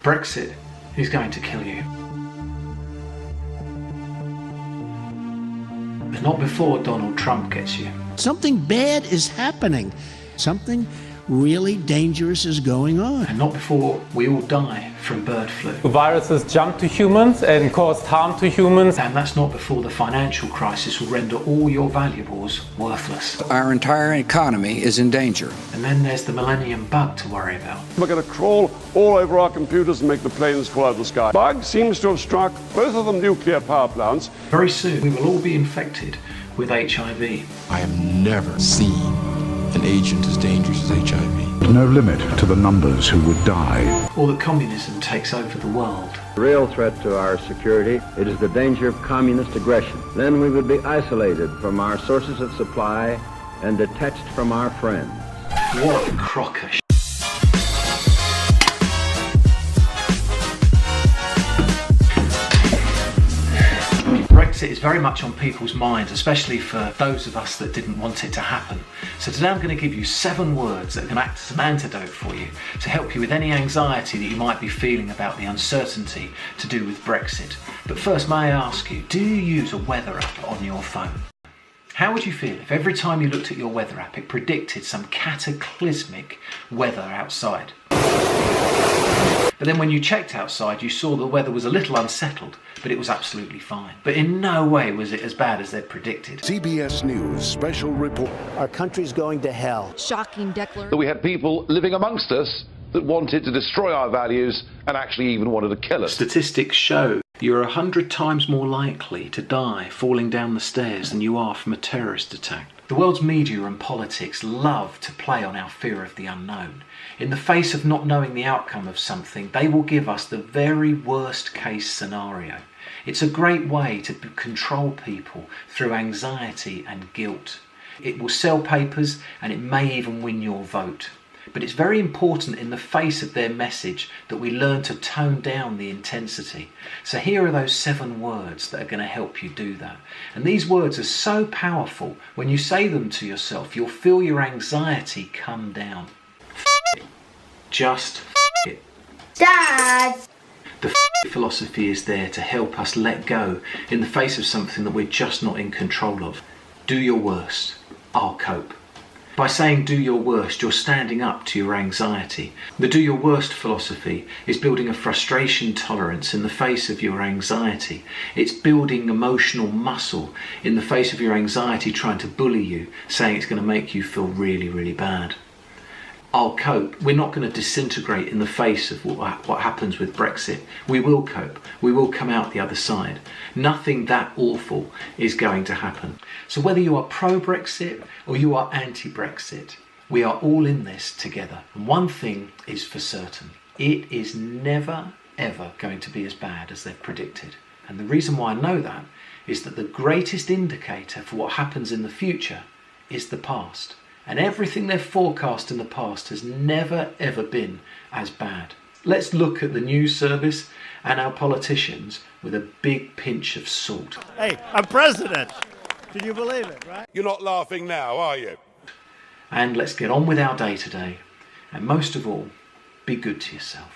Brexit is going to kill you. But not before Donald Trump gets you. Something bad is happening. Something really dangerous is going on. And not before we all die from bird flu. Viruses jump to humans and cause harm to humans. And that's not before the financial crisis will render all your valuables worthless. Our entire economy is in danger. And then there's the millennium bug to worry about. We're going to crawl all over our computers and make the planes fall out of the sky. Bug seems to have struck both of them nuclear power plants. Very soon we will all be infected with HIV. I have never seen an agent as dangerous as HIV. No limit to the numbers who would die. Or that communism takes over the world. The real threat to our security, it is the danger of communist aggression. Then we would be isolated from our sources of supply and detached from our friends. What a crock of shit. Brexit is very much on people's minds, especially for those of us that didn't want it to happen. So today I'm going to give you 7 words that are going to act as an antidote for you to help you with any anxiety that you might be feeling about the uncertainty to do with Brexit. But first, may I ask you, do you use a weather app on your phone? How would you feel if every time you looked at your weather app it predicted some cataclysmic weather outside? But then when you checked outside, you saw the weather was a little unsettled, but it was absolutely fine. But in no way was it as bad as they'd predicted. CBS News special report. Our country's going to hell. Shocking declaration. That we had people living amongst us that wanted to destroy our values and actually even wanted to kill us. Statistics show you're 100 times more likely to die falling down the stairs than you are from a terrorist attack. The world's media and politics love to play on our fear of the unknown. In the face of not knowing the outcome of something, they will give us the very worst case scenario. It's a great way to control people through anxiety and guilt. It will sell papers and it may even win your vote. But it's very important in the face of their message that we learn to tone down the intensity. So here are those 7 words that are going to help you do that. And these words are so powerful, when you say them to yourself, you'll feel your anxiety come down. F*** it. Just f*** it. Dad! The philosophy is there to help us let go in the face of something that we're just not in control of. Do your worst. I'll cope. By saying do your worst, you're standing up to your anxiety. The do your worst philosophy is building a frustration tolerance in the face of your anxiety. It's building emotional muscle in the face of your anxiety trying to bully you, saying it's going to make you feel really, really bad. I'll cope. We're not going to disintegrate in the face of what happens with Brexit. We will cope. We will come out the other side. Nothing that awful is going to happen. So whether you are pro-Brexit or you are anti-Brexit, we are all in this together. And one thing is for certain. It is never, ever going to be as bad as they've predicted. And the reason why I know that is that the greatest indicator for what happens in the future is the past. And everything they've forecast in the past has never ever been as bad. Let's look at the news service and our politicians with a big pinch of salt. Hey, I'm president! Can you believe it, right? You're not laughing now, are you? And let's get on with our day today. And most of all, be good to yourself.